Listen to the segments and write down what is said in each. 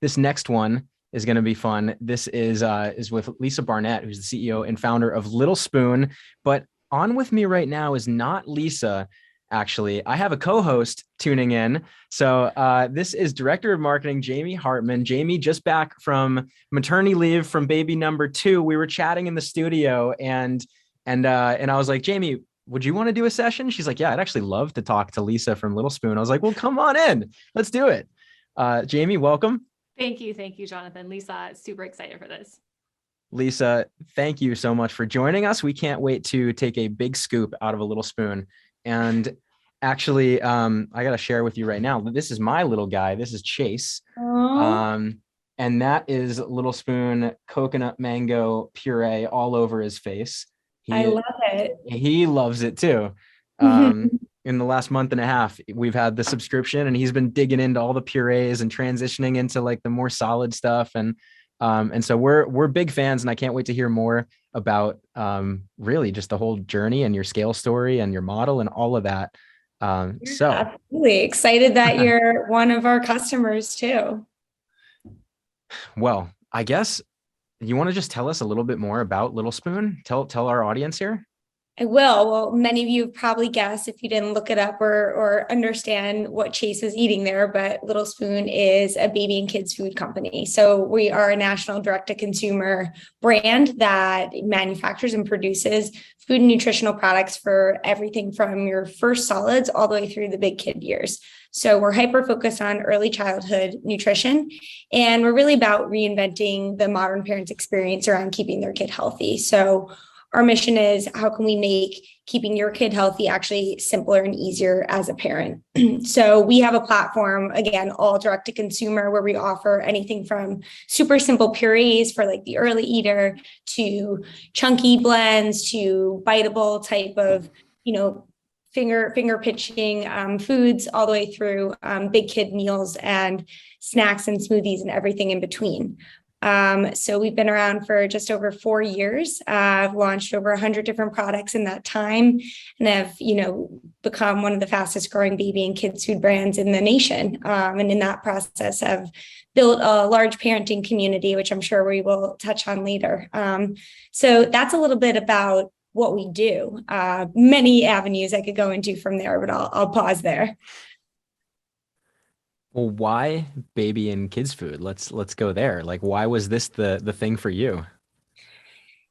this next one is going to be fun. This is with Lisa Barnett, who's the CEO and founder of Little Spoon. But on with me right now is not Lisa. Actually, I have a co-host tuning in. So this is Director of Marketing, Jamie Hartman. Jamie, just back from maternity leave from baby number 2. We were chatting in the studio, and I was like, Jamie, would you want to do a session? She's like, yeah, I'd actually love to talk to Lisa from Little Spoon. I was like, well, come on in. Let's do it. Jamie, welcome. Thank you. Thank you, Jonathan. Lisa, super excited for this. Lisa, thank you so much for joining us. We can't wait to take a big scoop out of a Little Spoon. And actually, I got to share with you right now, this is my little guy. This is Chase. And that is Little Spoon coconut mango puree all over his face. I love it. He loves it too. In the last month and a half, we've had the subscription, and he's been digging into all the purees and transitioning into like the more solid stuff. And so we're big fans, and I can't wait to hear more about really just the whole journey and your scale story and your model and all of that. So absolutely excited that you're one of our customers too. Well, I guess you want to just tell us a little bit more about Little Spoon? Tell our audience here. I will. Well, many of you have probably guessed if you didn't look it up or understand what Chase is eating there, but Little Spoon is a baby and kids food company. So we are a national direct-to-consumer brand that manufactures and produces food and nutritional products for everything from your first solids all the way through the big kid years. So we're hyper-focused on early childhood nutrition, and we're really about reinventing the modern parent's experience around keeping their kid healthy. So our mission is, how can we make keeping your kid healthy actually simpler and easier as a parent? So we have a platform, again, all direct to consumer, where we offer anything from super simple purees for like the early eater to chunky blends to biteable type of, finger pitching foods, all the way through big kid meals and snacks and smoothies and everything in between. So we've been around for just over 4 years. I've launched over 100 different products in that time, and have, become one of the fastest growing baby and kids food brands in the nation. And in that process, I've built a large parenting community, which I'm sure we will touch on later. So that's a little bit about what we do. Many avenues I could go into from there, but I'll pause there. Well, why baby and kids food? Let's go there. Like, why was this the thing for you?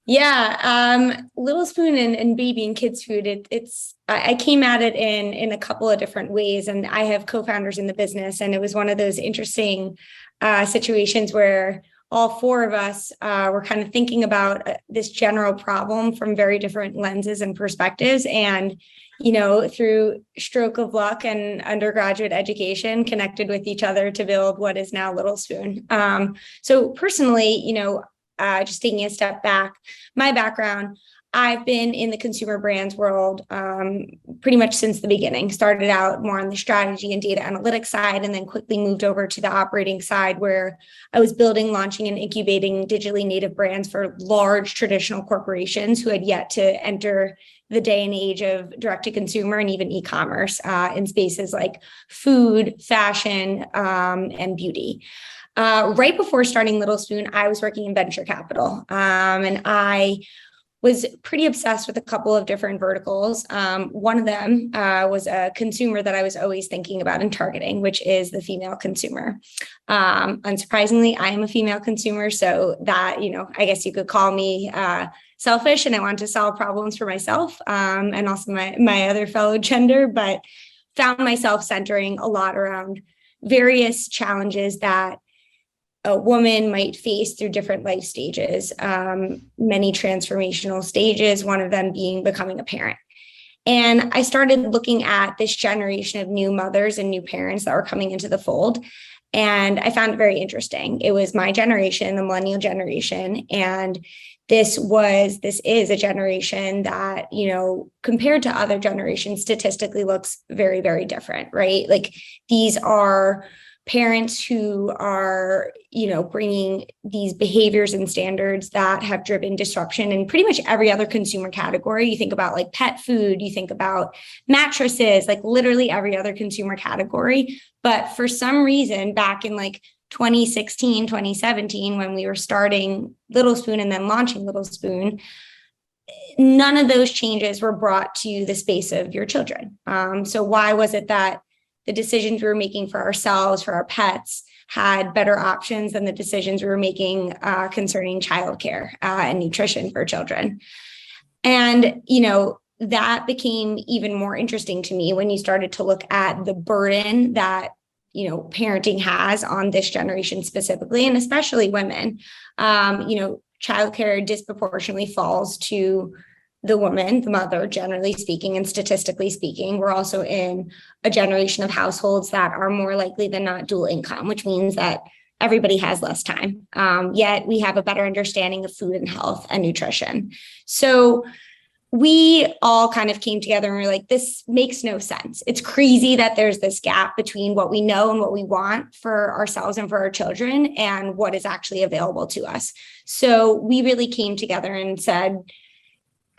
Yeah, Little Spoon and baby and kids food. I came at it in a couple of different ways, and I have co-founders in the business, and it was one of those interesting situations where all 4 of us were kind of thinking about this general problem from very different lenses and perspectives, and through stroke of luck and undergraduate education, connected with each other to build what is now Little Spoon. So personally, just taking a step back, my background, I've been in the consumer brands world pretty much since the beginning. Started out more on the strategy and data analytics side, and then quickly moved over to the operating side, where I was building, launching, and incubating digitally native brands for large traditional corporations who had yet to enter the day and age of direct-to-consumer and even e-commerce in spaces like food, fashion, and beauty. Right before starting Little Spoon, I was working in venture capital, and I was pretty obsessed with a couple of different verticals. One of them was a consumer that I was always thinking about and targeting, which is the female consumer. Unsurprisingly, I am a female consumer, so that, I guess you could call me selfish, and I want to solve problems for myself and also my other fellow gender, but found myself centering a lot around various challenges that a woman might face through different life stages, many transformational stages, one of them being becoming a parent. And I started looking at this generation of new mothers and new parents that were coming into the fold. And I found it very interesting. It was my generation, the millennial generation. And this is a generation that, compared to other generations, statistically looks very, very different, right? Like, these are parents who are, bringing these behaviors and standards that have driven disruption in pretty much every other consumer category. You think about like pet food, you think about mattresses, like literally every other consumer category. But for some reason, back in like 2016, 2017, when we were starting Little Spoon and then launching Little Spoon, none of those changes were brought to the space of your children. So why was it that the decisions we were making for ourselves, for our pets, had better options than the decisions we were making concerning childcare and nutrition for children? And, that became even more interesting to me when you started to look at the burden that, parenting has on this generation specifically, and especially women. Childcare disproportionately falls to the woman, the mother, generally speaking, and statistically speaking. We're also in a generation of households that are more likely than not dual income, which means that everybody has less time. Yet we have a better understanding of food and health and nutrition. So we all kind of came together and were like, this makes no sense. It's crazy that there's this gap between what we know and what we want for ourselves and for our children and what is actually available to us. So we really came together and said,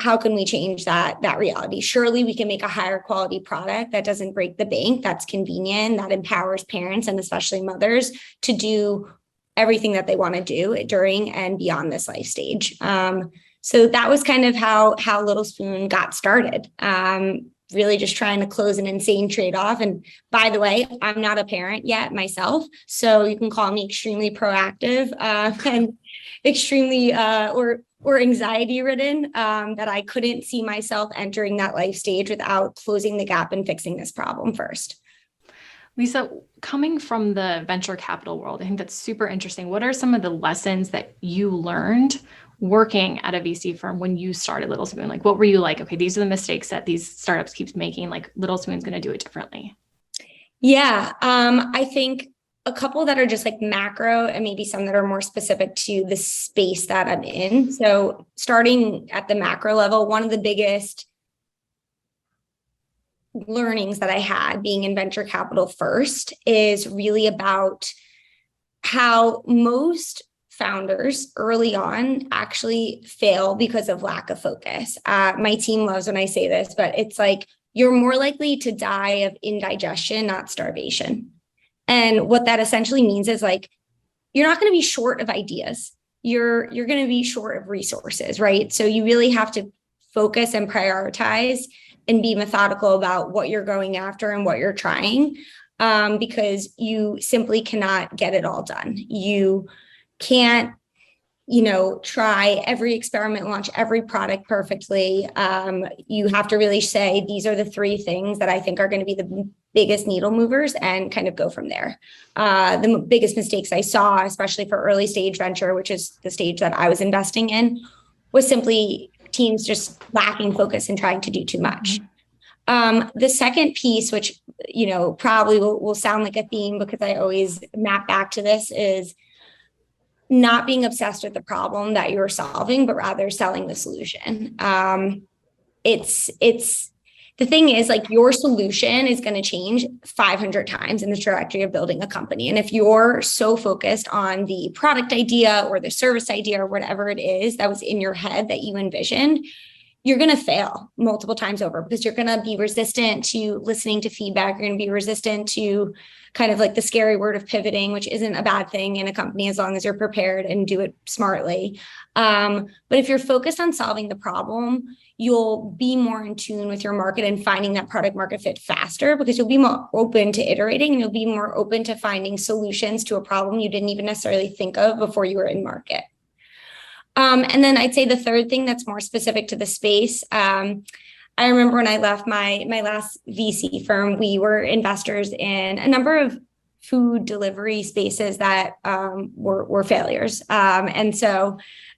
how can we change that reality? Surely we can make a higher quality product that doesn't break the bank, that's convenient, that empowers parents and especially mothers to do everything that they want to do during and beyond this life stage. So that was kind of how Little Spoon got started. Really just trying to close an insane trade-off. And by the way, I'm not a parent yet myself, so you can call me extremely proactive and extremely or anxiety ridden, that I couldn't see myself entering that life stage without closing the gap and fixing this problem first. Lisa, coming from the venture capital world, I think that's super interesting. What are some of the lessons that you learned working at a VC firm when you started Little Spoon? Like, what were you like, okay, these are the mistakes that these startups keep making, like Little Spoon's going to do it differently? Yeah, I think a couple that are just like macro and maybe some that are more specific to the space that I'm in. So starting at the macro level, one of the biggest learnings that I had being in venture capital first is really about how most founders early on actually fail because of lack of focus. My team loves when I say this, but it's like, you're more likely to die of indigestion, not starvation. And what that essentially means is like, you're not going to be short of ideas. You're going to be short of resources, right? So you really have to focus and prioritize and be methodical about what you're going after and what you're trying, because you simply cannot get it all done. You can't, try every experiment, launch every product perfectly. You have to really say, these are the three things that I think are going to be the biggest needle movers and kind of go from there. The biggest mistakes I saw, especially for early stage venture, which is the stage that I was investing in, was simply teams just lacking focus and trying to do too much. The second piece, which, probably will sound like a theme because I always map back to this, is not being obsessed with the problem that you're solving, but rather selling the solution. It's the thing is, like, your solution is going to change 500 times in the trajectory of building a company. And if you're so focused on the product idea or the service idea or whatever it is that was in your head that you envisioned, you're going to fail multiple times over because you're going to be resistant to listening to feedback. You're going to be resistant to kind of like the scary word of pivoting, which isn't a bad thing in a company as long as you're prepared and do it smartly. But if you're focused on solving the problem, you'll be more in tune with your market and finding that product market fit faster because you'll be more open to iterating and you'll be more open to finding solutions to a problem you didn't even necessarily think of before you were in market. And then I'd say the third thing that's more specific to the space, I remember when I left my last VC firm, we were investors in a number of food delivery spaces that were failures. And so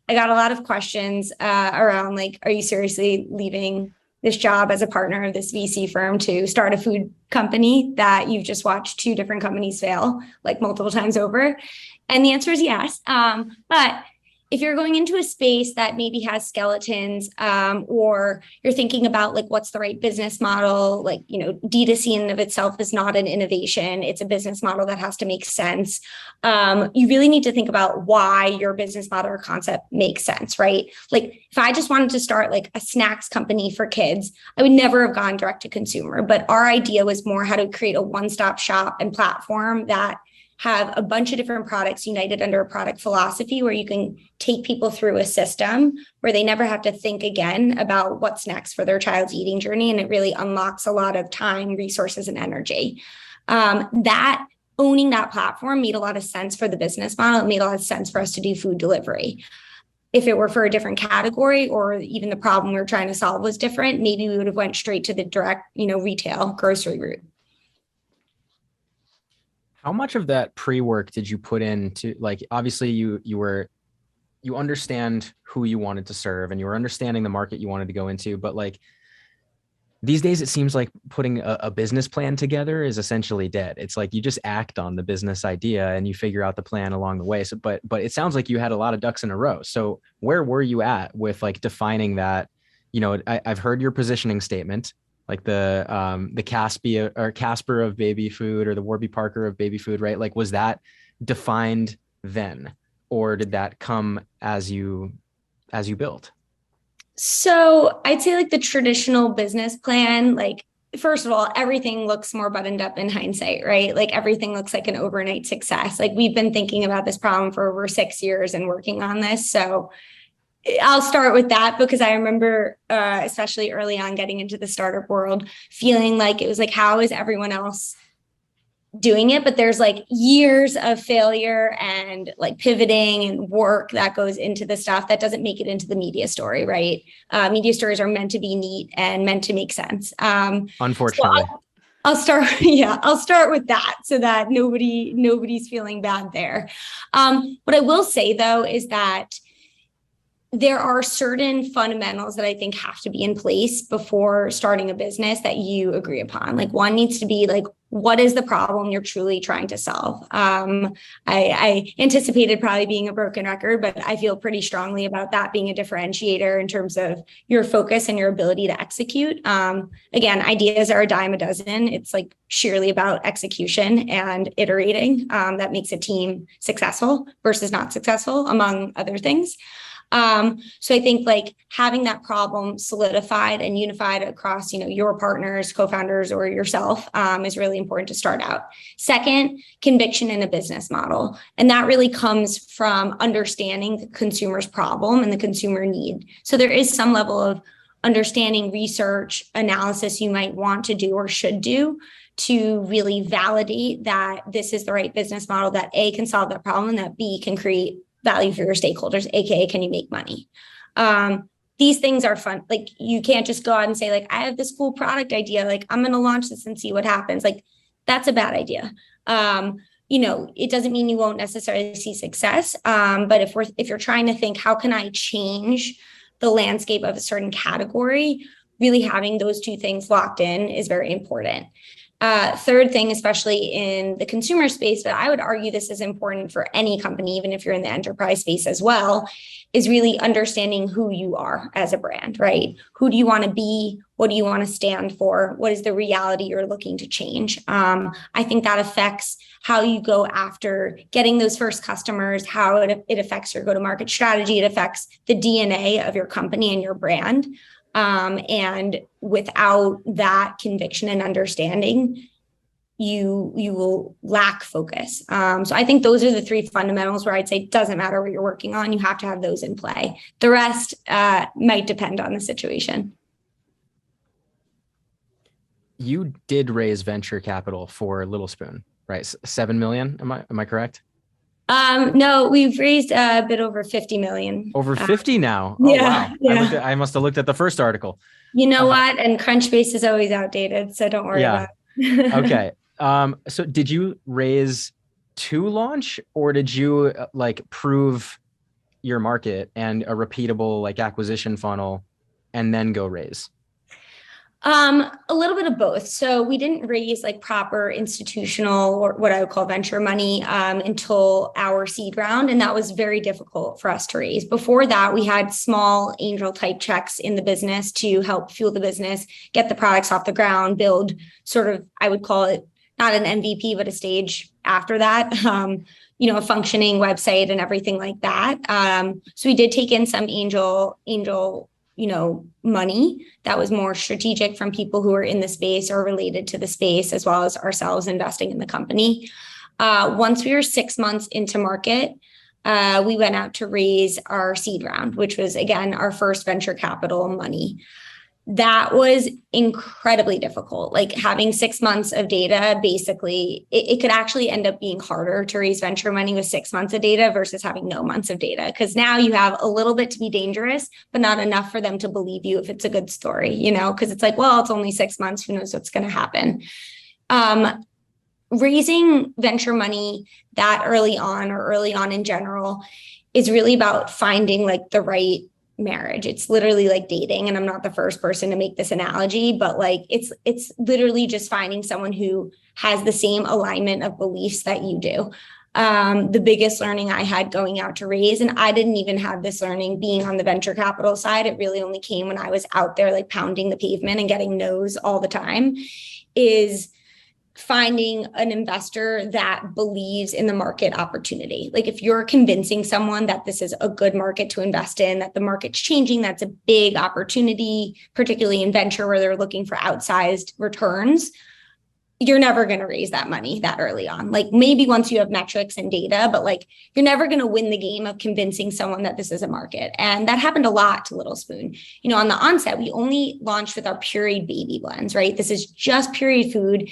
I got a lot of questions around like, are you seriously leaving this job as a partner of this VC firm to start a food company that you've just watched two different companies fail like multiple times over? And the answer is yes. But if you're going into a space that maybe has skeletons, or you're thinking about like, what's the right business model? Like, D2C in and of itself is not an innovation. It's a business model that has to make sense. You really need to think about why your business model or concept makes sense, right? Like if I just wanted to start like a snacks company for kids, I would never have gone direct to consumer. But our idea was more how to create a one-stop shop and platform that have a bunch of different products united under a product philosophy where you can take people through a system where they never have to think again about what's next for their child's eating journey. And it really unlocks a lot of time, resources, and energy. That owning that platform made a lot of sense for the business model. It made a lot of sense for us to do food delivery. If it were for a different category or even the problem we were trying to solve was different, maybe we would have went straight to the direct, retail grocery route. How much of that pre-work did you put into, like, obviously you understand who you wanted to serve and you were understanding the market you wanted to go into, but like these days it seems like putting a business plan together is essentially dead. It's like you just act on the business idea and you figure out the plan along the way. So, but it sounds like you had a lot of ducks in a row. So where were you at with like defining that? I've heard your positioning statement, like the Casper of baby food or the Warby Parker of baby food, right? Like, was that defined then, or did that come as you built? So I'd say like the traditional business plan, like, first of all, everything looks more buttoned up in hindsight, right? Like everything looks like an overnight success. Like we've been thinking about this problem for over 6 years and working on this. So I'll start with that because I remember, especially early on getting into the startup world, feeling like it was like, how is everyone else doing it? But there's like years of failure and like pivoting and work that goes into the stuff that doesn't make it into the media story, right? Media stories are meant to be neat and meant to make sense. Unfortunately. So I'll start with that so that nobody's feeling bad there. What I will say though is that there are certain fundamentals that I think have to be in place before starting a business that you agree upon. Like one needs to be like, what is the problem you're truly trying to solve? I anticipated probably being a broken record, but I feel pretty strongly about that being a differentiator in terms of your focus and your ability to execute. Again, ideas are a dime a dozen. It's like sheerly about execution and iterating that makes a team successful versus not successful, among other things. So I think like having that problem solidified and unified across, your partners, co-founders, or yourself, is really important to start out. Second, conviction in a business model. And that really comes from understanding the consumer's problem and the consumer need. So there is some level of understanding, research, analysis you might want to do or should do to really validate that this is the right business model that A, can solve that problem, and that B, can create value for your stakeholders, aka can you make money? These things are fun. Like you can't just go out and say like, I have this cool product idea, like I'm going to launch this and see what happens. Like that's a bad idea. It doesn't mean you won't necessarily see success. But if you're trying to think, how can I change the landscape of a certain category, really having those two things locked in is very important. Third thing, especially in the consumer space, but I would argue this is important for any company, even if you're in the enterprise space as well, is really understanding who you are as a brand, right? Who do you want to be? What do you want to stand for? What is the reality you're looking to change? I think that affects how you go after getting those first customers, how it affects your go-to-market strategy. It affects the DNA of your company and your brand. And without that conviction and understanding, you will lack focus. So I think those are the three fundamentals where I'd say it doesn't matter what you're working on. You have to have those in play. The rest might depend on the situation. You did raise venture capital for Little Spoon, right? 7 million. Am I correct? No, we've raised a bit over 50 million. Over 50 now. Oh, yeah, wow. Yeah. I must have looked at the first article. You know what? And Crunchbase is always outdated, so don't worry about it. Okay. So did you raise to launch, or did you prove your market and a repeatable acquisition funnel and then go raise? A little bit of both. So we didn't raise proper institutional or what I would call venture money until our seed round. And that was very difficult for us to raise. Before that, we had small angel type checks in the business to help fuel the business, get the products off the ground, build sort of, I would call it not an MVP, but a stage after that, a functioning website and everything like that. So we did take in some angel money that was more strategic from people who are in the space or related to the space, as well as ourselves investing in the company. Once we were 6 months into market, we went out to raise our seed round, which was, again, our first venture capital money. That was incredibly difficult. Like having 6 months of data, basically, it could actually end up being harder to raise venture money with 6 months of data versus having no months of data. Because now you have a little bit to be dangerous, but not enough for them to believe you if it's a good story, because it's like, well, it's only 6 months. Who knows what's going to happen? Raising venture money that early on, or early on in general, is really about finding like the right marriage. It's literally like dating. And I'm not the first person to make this analogy, but like it's literally just finding someone who has the same alignment of beliefs that you do. The biggest learning I had going out to raise, and I didn't even have this learning being on the venture capital side, it really only came when I was out there like pounding the pavement and getting no's all the time, is finding an investor that believes in the market opportunity. Like if you're convincing someone that this is a good market to invest in, that the market's changing, that's a big opportunity, particularly in venture where they're looking for outsized returns, you're never going to raise that money that early on. Like maybe once you have metrics and data, but like you're never going to win the game of convincing someone that this is a market. And that happened a lot to Little Spoon. On the onset, we only launched with our pureed baby blends, right? This is just pureed food.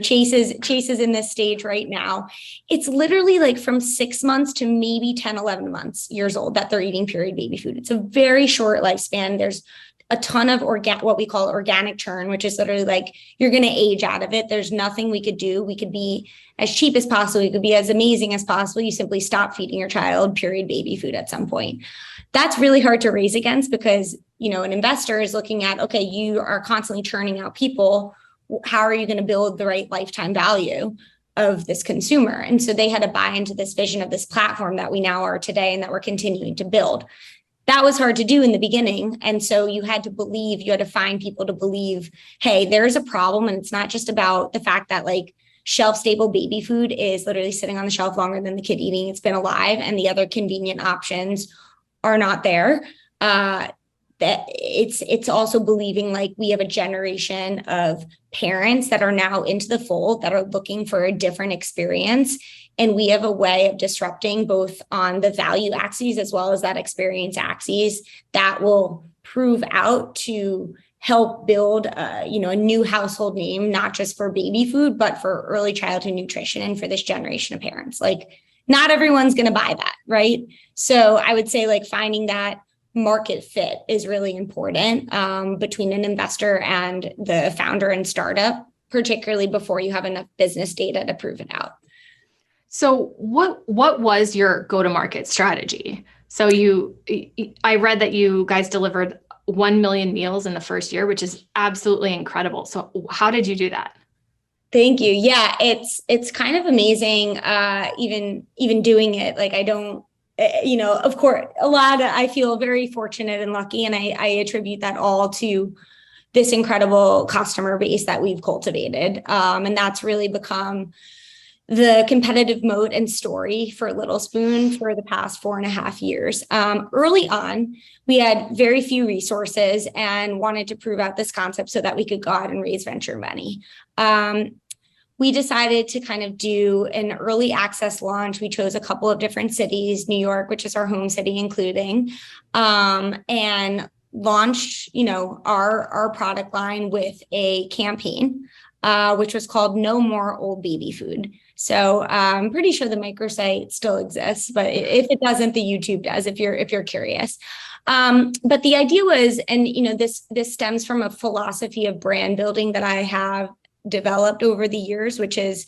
Chase is in this stage right now. It's literally like from 6 months to maybe 10, 11 years old that they're eating pureed baby food. It's a very short lifespan. There's a ton of what we call organic churn, which is literally like you're going to age out of it. There's nothing we could do. We could be as cheap as possible. We could be as amazing as possible. You simply stop feeding your child pureed baby food at some point. That's really hard to raise against because, an investor is looking at, okay, you are constantly churning out people. How are you going to build the right lifetime value of this consumer? And so they had to buy into this vision of this platform that we now are today and that we're continuing to build. That was hard to do in the beginning. And so you had to find people to believe, hey, there's a problem. And it's not just about the fact that like shelf stable baby food is literally sitting on the shelf longer than the kid eating it's been alive. And the other convenient options are not there. That it's also believing like we have a generation of parents that are now into the fold that are looking for a different experience. And we have a way of disrupting both on the value axes as well as that experience axes that will prove out to help build a new household name, not just for baby food, but for early childhood nutrition and for this generation of parents. Like not everyone's going to buy that, right? So I would say like finding that market fit is really important between an investor and the founder and startup, particularly before you have enough business data to prove it out. So what was your go-to-market strategy? So I read that you guys delivered 1 million meals in the first year, which is absolutely incredible. So how did you do that? Thank you. Yeah, it's kind of amazing. Even doing it, like I don't, of course, I feel very fortunate and lucky, and I attribute that all to this incredible customer base that we've cultivated. And that's really become the competitive moat and story for Little Spoon for the past 4.5 years. Early on, we had very few resources and wanted to prove out this concept so that we could go out and raise venture money. We decided to kind of do an early access launch. We chose a couple of different cities, New York, which is our home city, including, and launched, our product line with a campaign, which was called No More Old Baby Food. So I'm pretty sure the microsite still exists, but if it doesn't, the YouTube does, if you're curious. But the idea was, and this stems from a philosophy of brand building that I have developed over the years, which is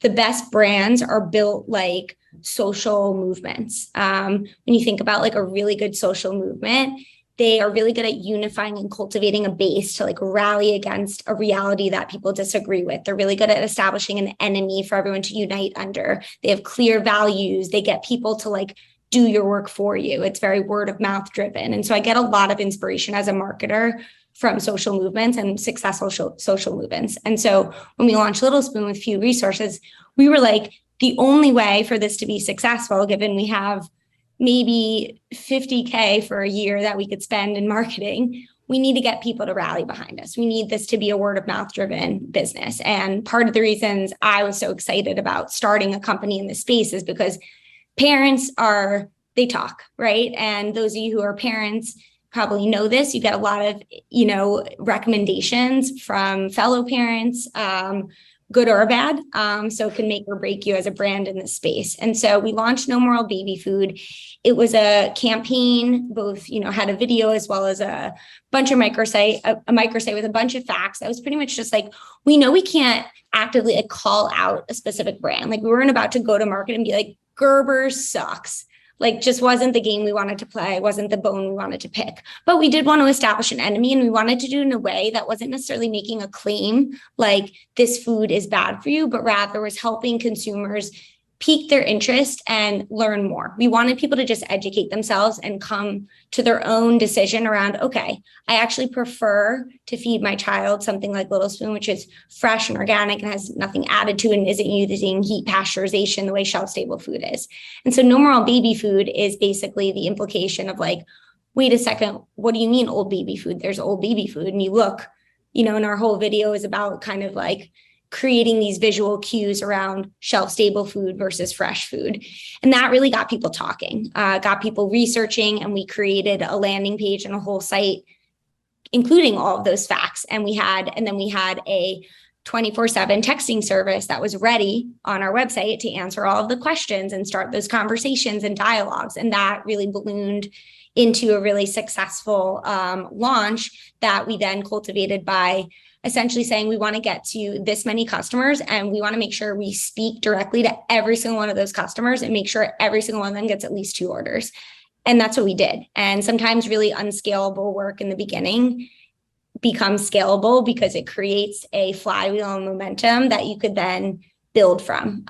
the best brands are built like social movements. When you think about like a really good social movement, they are really good at unifying and cultivating a base to like rally against a reality that people disagree with. They're really good at establishing an enemy for everyone to unite under. They have clear values. They get people to like do your work for you. It's very word of mouth driven. And so I get a lot of inspiration as a marketer from social movements and successful social movements. And so when we launched Little Spoon with few resources, we were like, the only way for this to be successful, given we have maybe $50K for a year that we could spend in marketing, we need to get people to rally behind us. We need this to be a word of mouth driven business. And part of the reasons I was so excited about starting a company in this space is because parents they talk, right? And those of you who are parents probably know this. You get a lot of, recommendations from fellow parents, good or bad. So it can make or break you as a brand in this space. And so we launched No More Old Baby Food. It was a campaign, both, had a video as well as a bunch of microsite with a bunch of facts. That was pretty much just like, we know we can't actively call out a specific brand. Like we weren't about to go to market and be like, Gerber sucks. Like just wasn't the game we wanted to play, wasn't the bone we wanted to pick. But we did want to establish an enemy, and we wanted to do it in a way that wasn't necessarily making a claim like this food is bad for you, but rather was helping consumers pique their interest and learn more. We wanted people to just educate themselves and come to their own decision around, okay, I actually prefer to feed my child something like Little Spoon, which is fresh and organic and has nothing added to it and isn't using heat pasteurization the way shelf-stable food is. And so No More Old Baby Food is basically the implication of like, wait a second, what do you mean old baby food? There's old baby food. And you look, and our whole video is about kind of like creating these visual cues around shelf-stable food versus fresh food. And that really got people talking, got people researching, and we created a landing page and a whole site, including all of those facts. And then we had a 24/7 texting service that was ready on our website to answer all of the questions and start those conversations and dialogues. And that really ballooned into a really successful launch that we then cultivated by essentially saying we want to get to this many customers, and we want to make sure we speak directly to every single one of those customers and make sure every single one of them gets at least 2 orders. And that's what we did. And sometimes really unscalable work in the beginning becomes scalable because it creates a flywheel and momentum that you could then build from.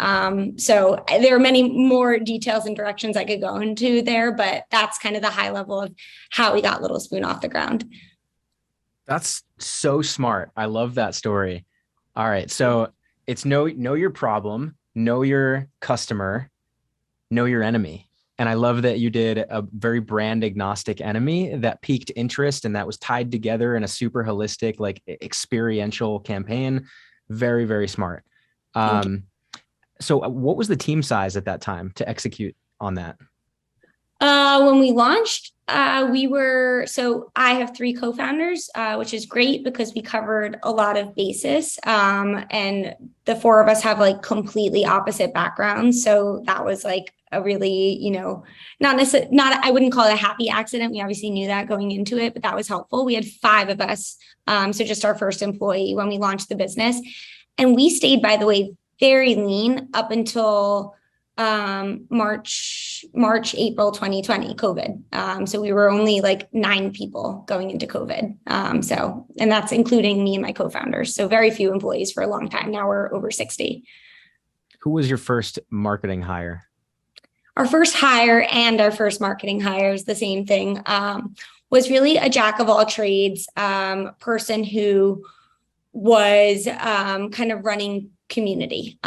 So there are many more details and directions I could go into there, but that's kind of the high level of how we got Little Spoon off the ground. That's so smart. I love that story. All right. So it's know your problem, know your customer, know your enemy. And I love that you did a very brand agnostic enemy that piqued interest and that was tied together in a super holistic, like experiential campaign. Very, very smart. So what was the team size at that time to execute on that? When we launched, I have 3 co-founders, which is great because we covered a lot of bases. And the 4 of us have like completely opposite backgrounds. So that was like a really, I wouldn't call it a happy accident. We obviously knew that going into it, but that was helpful. We had 5 of us. So just our first employee when we launched the business. And we stayed, by the way, very lean up until March, April 2020, COVID. So we were only like 9 people going into COVID. And that's including me and my co-founders. So very few employees for a long time. Now we're over 60. Who was your first marketing hire? Our first hire and our first marketing hire is the same thing. Was really a jack of all trades, person who was kind of running community.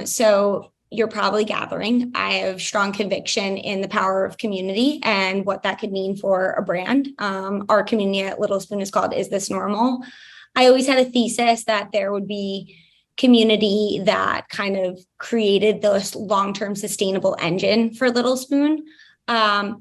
So you're probably gathering, I have strong conviction in the power of community and what that could mean for a brand. Our community at Little Spoon is called Is This Normal? I always had a thesis that there would be community that kind of created this long-term sustainable engine for Little Spoon.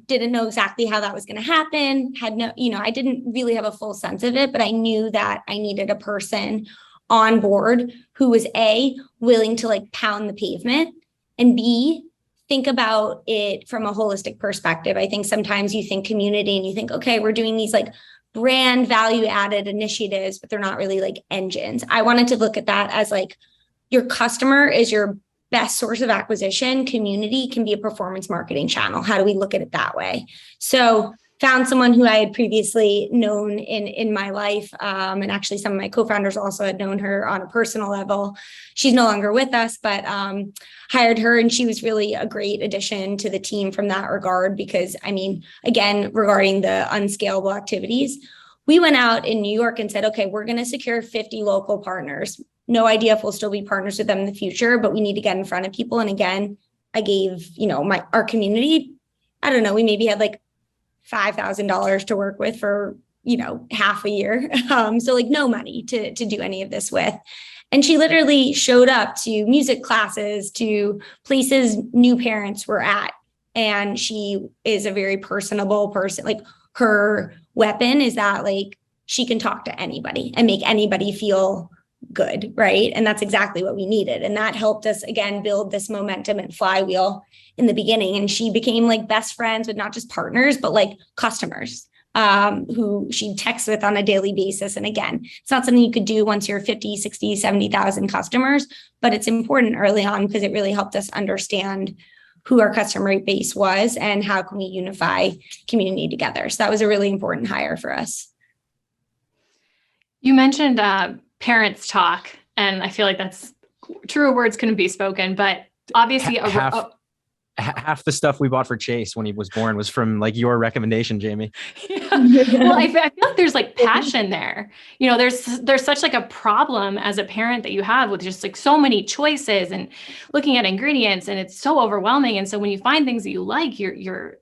Didn't know exactly how that was going to happen. I didn't really have a full sense of it, but I knew that I needed a person on board who was A, willing to like pound the pavement, and B, think about it from a holistic perspective. I think sometimes you think community and you think, okay, we're doing these like brand value added initiatives, but they're not really like engines. I wanted to look at that as like your customer is your best source of acquisition. Community can be a performance marketing channel. How do we look at it that way? So found someone who I had previously known in my life. And actually some of my co-founders also had known her on a personal level. She's no longer with us, but hired her, and she was really a great addition to the team from that regard, because again, regarding the unscalable activities, we went out in New York and said, okay, we're going to secure 50 local partners. No idea if we'll still be partners with them in the future, but we need to get in front of people. And again, I gave, our community, I don't know, we maybe had like $5,000 to work with for, half a year. So like no money to do any of this with. And she literally showed up to music classes, to places new parents were at. And she is a very personable person. Like her weapon is that like she can talk to anybody and make anybody feel good, right? And that's exactly what we needed. And that helped us, again, build this momentum and flywheel in the beginning. And she became like best friends with not just partners, but like customers who she texts with on a daily basis. And again, it's not something you could do once you're 50, 60, 70,000 customers, but it's important early on because it really helped us understand who our customer base was and how can we unify community together. So that was a really important hire for us. You mentioned parents talk, and I feel like that's truer words couldn't be spoken, but obviously half the stuff we bought for Chase when he was born was from like your recommendation, Jamie. Yeah. Well, I feel like there's like passion there. There's such like a problem as a parent that you have with just like so many choices and looking at ingredients, and it's so overwhelming. And so when you find things that you like,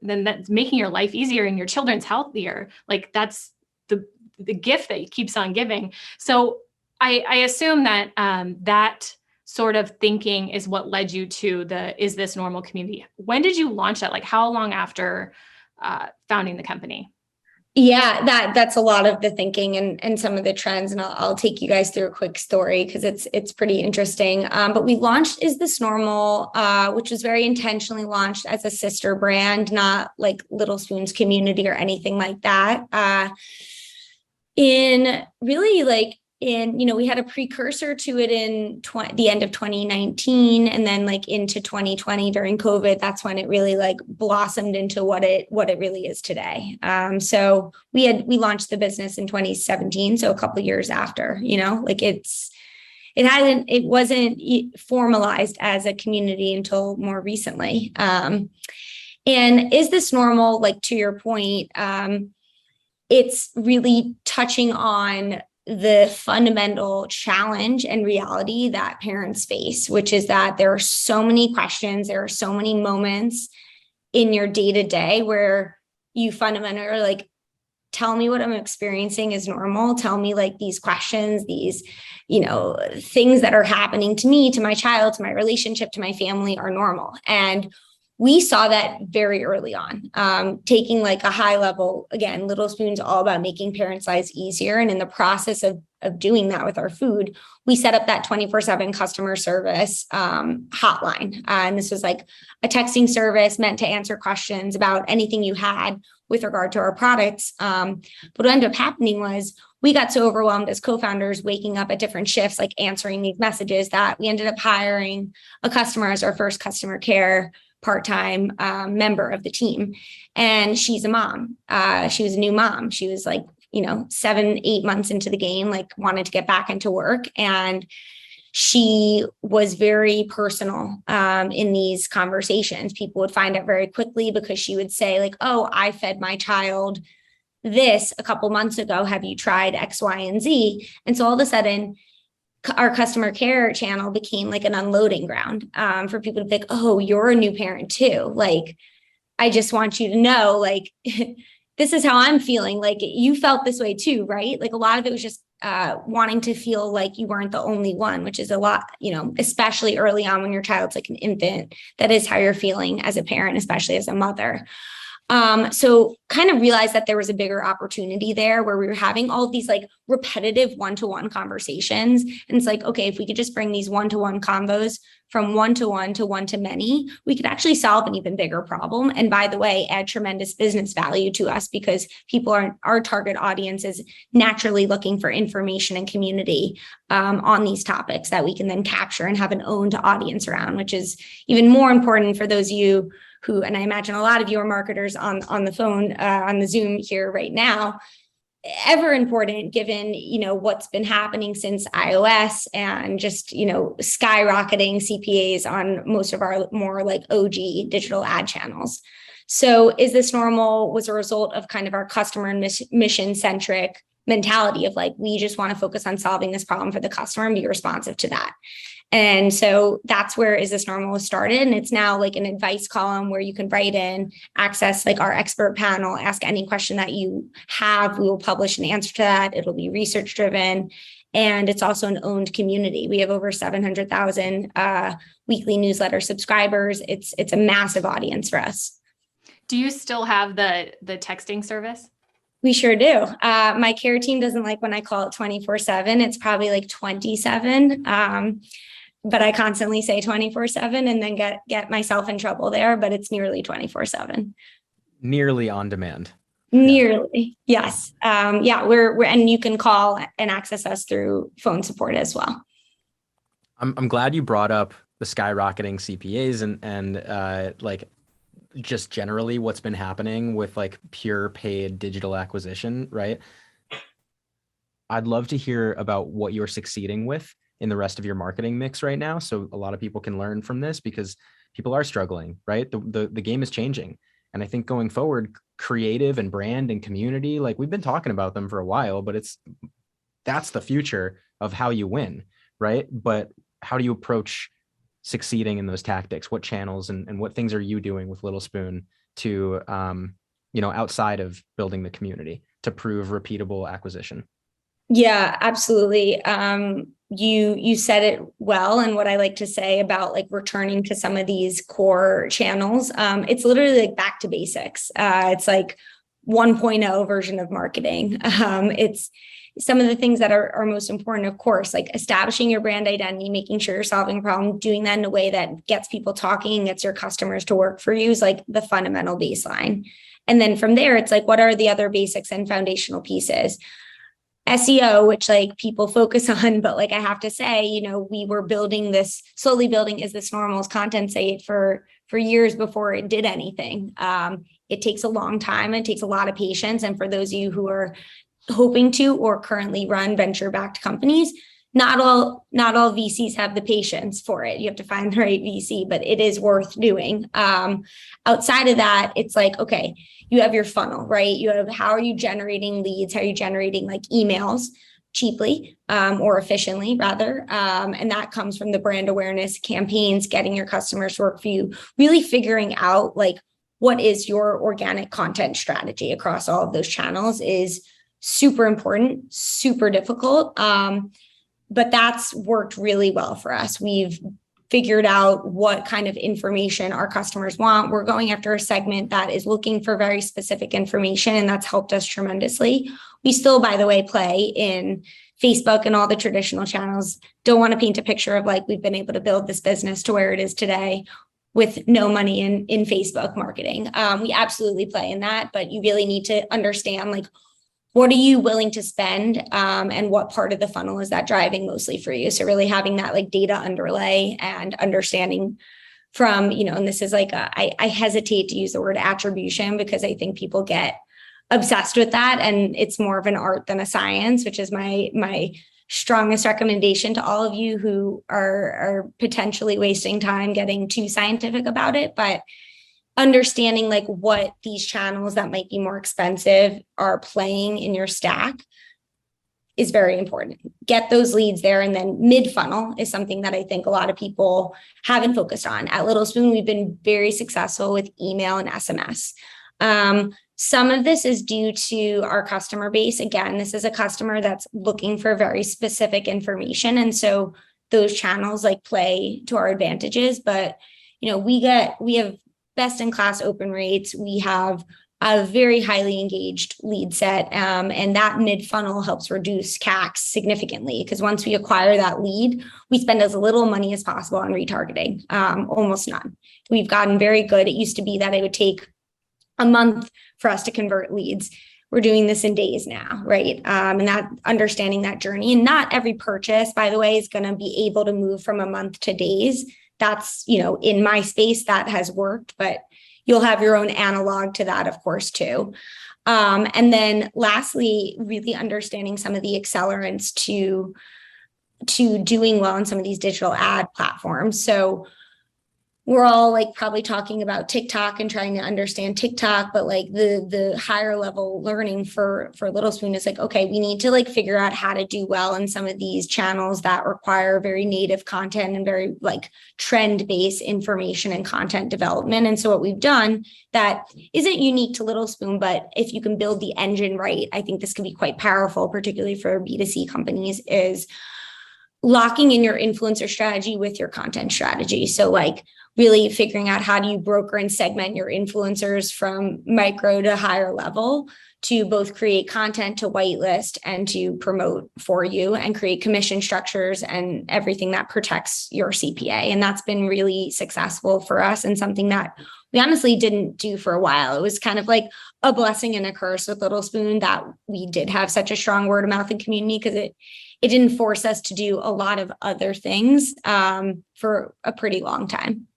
then that's making your life easier and your children's healthier. Like that's the gift that keeps on giving. So I assume that that sort of thinking is what led you to the Is This Normal community. When did you launch that? Like how long after founding the company? Yeah, that's a lot of the thinking and some of the trends. And I'll take you guys through a quick story because it's pretty interesting. But we launched Is This Normal, which was very intentionally launched as a sister brand, not like Little Spoon's community or anything like that. We had a precursor to it in the end of 2019, and then like into 2020 during COVID, that's when it really like blossomed into what it really is today. So we launched the business in 2017, so a couple of years after, like it wasn't formalized as a community until more recently. And Is This Normal? Like to your point, it's really touching on the fundamental challenge and reality that parents face, which is that there are so many questions, there are so many moments in your day-to-day where you fundamentally are like, tell me what I'm experiencing is normal. Tell me like these questions, these, things that are happening to me, to my child, to my relationship, to my family are normal. And we saw that very early on, taking like a high level, again, Little Spoon's all about making parents' lives easier. And in the process of doing that with our food, we set up that 24/7 customer service hotline. And this was like a texting service meant to answer questions about anything you had with regard to our products. But what ended up happening was we got so overwhelmed as co-founders waking up at different shifts, like answering these messages, that we ended up hiring a customer as our first customer care part-time member of the team. And she's a mom. She was a new mom. She was like, 7-8 months into the game, like wanted to get back into work. And she was very personal in these conversations. People would find out very quickly because she would say like, oh, I fed my child this a couple months ago. Have you tried X, Y, and Z? And so all of a sudden, our customer care channel became like an unloading ground for people to think, oh, you're a new parent too. Like, I just want you to know, like, this is how I'm feeling. Like you felt this way too, right? Like a lot of it was just wanting to feel like you weren't the only one, which is a lot, especially early on when your child's like an infant. That is how you're feeling as a parent, especially as a mother. So kind of realized that there was a bigger opportunity there where we were having all of these like repetitive one-to-one conversations. And it's like, okay, if we could just bring these one-to-one convos from one-to-one to one-to-many, we could actually solve an even bigger problem. And by the way, add tremendous business value to us because our target audience is naturally looking for information and community on these topics that we can then capture and have an owned audience around, which is even more important for those of you who, and I imagine a lot of you are marketers on the phone, on the Zoom here right now, ever important given, what's been happening since iOS and just, skyrocketing CPAs on most of our more like OG digital ad channels. So Is This Normal was a result of kind of our customer and mission centric mentality of like, we just want to focus on solving this problem for the customer and be responsive to that. And so that's where Is This Normal started. And it's now like an advice column where you can write in, access like our expert panel, ask any question that you have. We will publish an answer to that. It'll be research driven. And it's also an owned community. We have over 700,000 weekly newsletter subscribers. It's a massive audience for us. Do you still have the texting service? We sure do. My care team doesn't like when I call it 24/7. It's probably like 27. But I constantly say 24/7 and then get myself in trouble there, but it's nearly 24/7. Nearly on demand. Nearly. Yes. We're and you can call and access us through phone support as well. I'm glad you brought up the skyrocketing CPAs and like just generally what's been happening with like pure paid digital acquisition, right? I'd love to hear about what you're succeeding with in the rest of your marketing mix right now. So a lot of people can learn from this because people are struggling, right? The game is changing. And I think going forward, creative and brand and community, like we've been talking about them for a while, but that's the future of how you win, right? But how do you approach succeeding in those tactics? What channels and what things are you doing with Little Spoon to, outside of building the community to prove repeatable acquisition? Yeah, absolutely. You said it well. And what I like to say about like returning to some of these core channels, it's literally like back to basics. It's like 1.0 version of marketing. It's some of the things that are most important, of course, like establishing your brand identity, making sure you're solving a problem, doing that in a way that gets people talking, gets your customers to work for you is like the fundamental baseline. And then from there, it's like, what are the other basics and foundational pieces? SEO, which like people focus on, but like I have to say, we were slowly building Is This Normal's content site for years before it did anything. It takes a long time. It takes a lot of patience. And for those of you who are hoping to or currently run venture-backed companies, not all VCs have the patience for it. You have to find the right VC, but it is worth doing. Outside of that, it's like, okay, you have your funnel, right? You have, how are you generating leads? How are you generating like emails cheaply or efficiently rather? And that comes from the brand awareness campaigns, getting your customers to work for you, really figuring out like what is your organic content strategy across all of those channels is super important, super difficult. But that's worked really well for us. We've figured out what kind of information our customers want. We're going after a segment that is looking for very specific information, and that's helped us tremendously. We still, by the way, play in Facebook and all the traditional channels. Don't want to paint a picture of like we've been able to build this business to where it is today with no money in Facebook marketing. We absolutely play in that, but you really need to understand like, what are you willing to spend and what part of the funnel is that driving mostly for you? So really having that like data underlay and understanding from, and this is like, I hesitate to use the word attribution because I think people get obsessed with that. And it's more of an art than a science, which is my strongest recommendation to all of you who are potentially wasting time getting too scientific about it. But understanding like what these channels that might be more expensive are playing in your stack is very important. Get those leads there. And then mid funnel is something that I think a lot of people haven't focused on. At Little Spoon, we've been very successful with email and SMS. Some of this is due to our customer base. Again, this is a customer that's looking for very specific information. And so those channels like play to our advantages, but we have best in class open rates. We have a very highly engaged lead set. And that mid funnel helps reduce CACs significantly because once we acquire that lead, we spend as little money as possible on retargeting, almost none. We've gotten very good. It used to be that it would take a month for us to convert leads. We're doing this in days now, right? And that understanding that journey, and not every purchase, by the way, is going to be able to move from a month to days. That's, in my space that has worked, but you'll have your own analog to that, of course, too. And then lastly, really understanding some of the accelerants to doing well on some of these digital ad platforms. So we're all like probably talking about TikTok and trying to understand TikTok, but like the higher level learning for Little Spoon is like, okay, we need to like figure out how to do well in some of these channels that require very native content and very like trend-based information and content development. And so what we've done that isn't unique to Little Spoon, but if you can build the engine right, I think this can be quite powerful, particularly for B2C companies, is locking in your influencer strategy with your content strategy. So like really figuring out how do you broker and segment your influencers from micro to higher level to both create content to whitelist and to promote for you and create commission structures and everything that protects your CPA. And that's been really successful for us and something that we honestly didn't do for a while. It was kind of like a blessing and a curse with Little Spoon that we did have such a strong word of mouth and community, because it didn't force us to do a lot of other things for a pretty long time.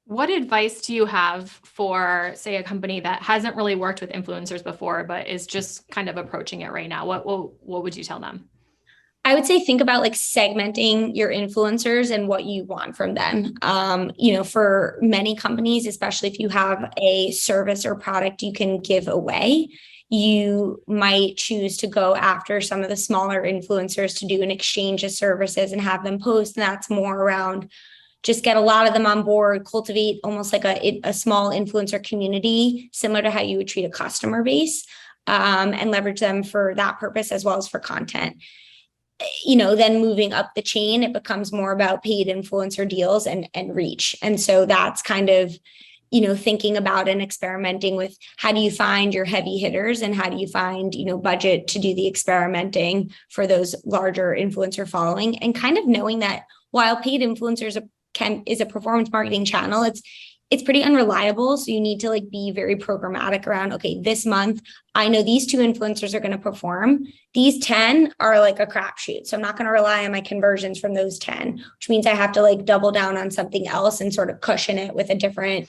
What advice do you have for, say, a company that hasn't really worked with influencers before, but is just kind of approaching it right now? What would you tell them? I would say think about like segmenting your influencers and what you want from them. For many companies, especially if you have a service or product you can give away, you might choose to go after some of the smaller influencers to do an exchange of services and have them post. And that's more around just get a lot of them on board, cultivate almost like a small influencer community, similar to how you would treat a customer base, and leverage them for that purpose as well as for content. Then moving up the chain, it becomes more about paid influencer deals and reach. And so that's kind of, thinking about and experimenting with how do you find your heavy hitters and how do you find, budget to do the experimenting for those larger influencer following, and kind of knowing that while paid influencers is a performance marketing channel, it's pretty unreliable. So you need to like be very programmatic around, okay, this month, I know these 2 influencers are going to perform. These 10 are like a crapshoot. So I'm not going to rely on my conversions from those 10, which means I have to like double down on something else and sort of cushion it with a different,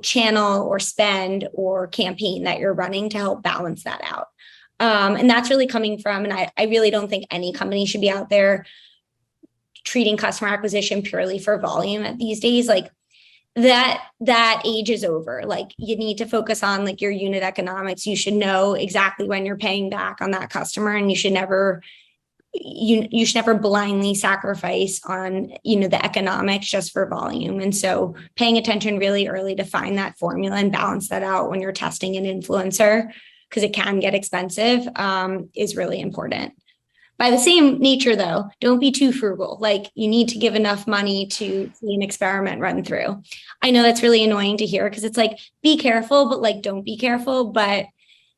channel or spend or campaign that you're running to help balance that out. And that's really coming from, and I really don't think any company should be out there treating customer acquisition purely for volume at these days. Like that age is over. Like you need to focus on like your unit economics. You should know exactly when you're paying back on that customer, and you should never blindly sacrifice on, the economics just for volume. And so paying attention really early to find that formula and balance that out when you're testing an influencer, because it can get expensive, is really important. By the same nature, though, don't be too frugal. Like you need to give enough money to see an experiment run through. I know that's really annoying to hear because it's like, be careful, but like, don't be careful. But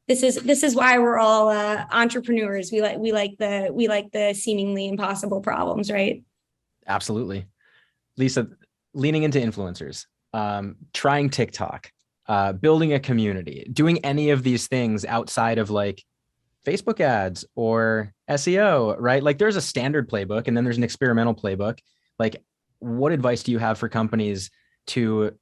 this is why we're all entrepreneurs. We like the seemingly impossible problems, right? Absolutely. Lisa, leaning into influencers, trying TikTok, building a community, doing any of these things outside of like Facebook ads or SEO, right? Like there's a standard playbook and then there's an experimental playbook. Like what advice do you have for companies to,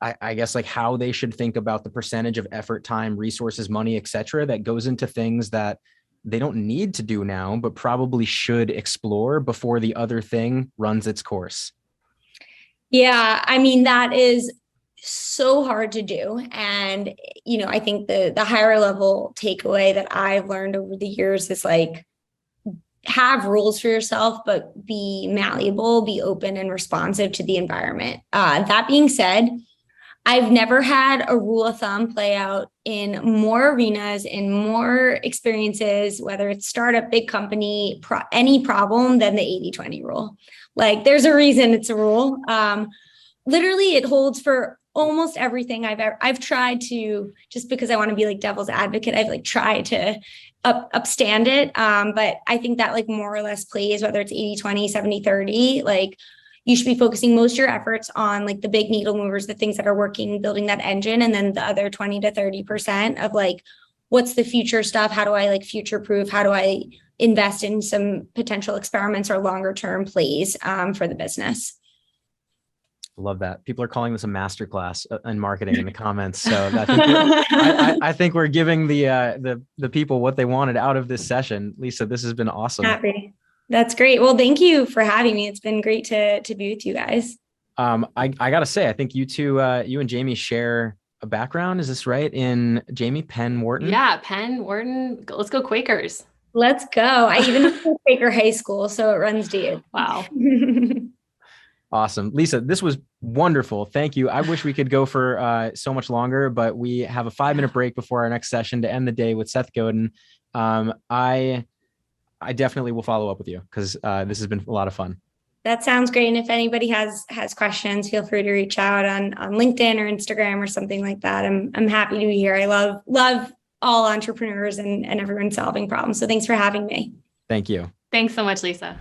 I guess, like how they should think about the percentage of effort, time, resources, money, et cetera, that goes into things that they don't need to do now, but probably should explore before the other thing runs its course? Yeah, I mean, that is so hard to do. And, I think the higher level takeaway that I've learned over the years is like, have rules for yourself, but be malleable, be open and responsive to the environment. That being said, I've never had a rule of thumb play out in more arenas, in more experiences, whether it's startup, big company, any problem than the 80-20 rule. Like there's a reason it's a rule. Literally it holds for almost everything I've tried to, just because I want to be like devil's advocate, I've like tried to upstand it. But I think that like more or less plays, whether it's 80-20, 70-30, like you should be focusing most of your efforts on like the big needle movers, the things that are working, building that engine. And then the other 20 to 30% of like, what's the future stuff? How do I like future proof? How do I invest in some potential experiments or longer term plays for the business? Love that. People are calling this a masterclass in marketing in the comments. So I think we're giving the people what they wanted out of this session. Lisa, this has been awesome. Happy. That's great. Well, thank you for having me. It's been great to be with you guys. I gotta say, I think you two, you and Jamie share a background. Is this right? In Jamie Penn Wharton? Yeah, Penn, Wharton. Let's go Quakers. Let's go. I even went to Quaker High School, so it runs deep. Wow. Awesome. Lisa, this was wonderful. Thank you. I wish we could go for so much longer, but we have a 5-minute break before our next session to end the day with Seth Godin. I definitely will follow up with you because this has been a lot of fun. That sounds great. And if anybody has questions, feel free to reach out on LinkedIn or Instagram or something like that. I'm happy to be here. I love all entrepreneurs and everyone solving problems. So thanks for having me. Thank you. Thanks so much, Lisa.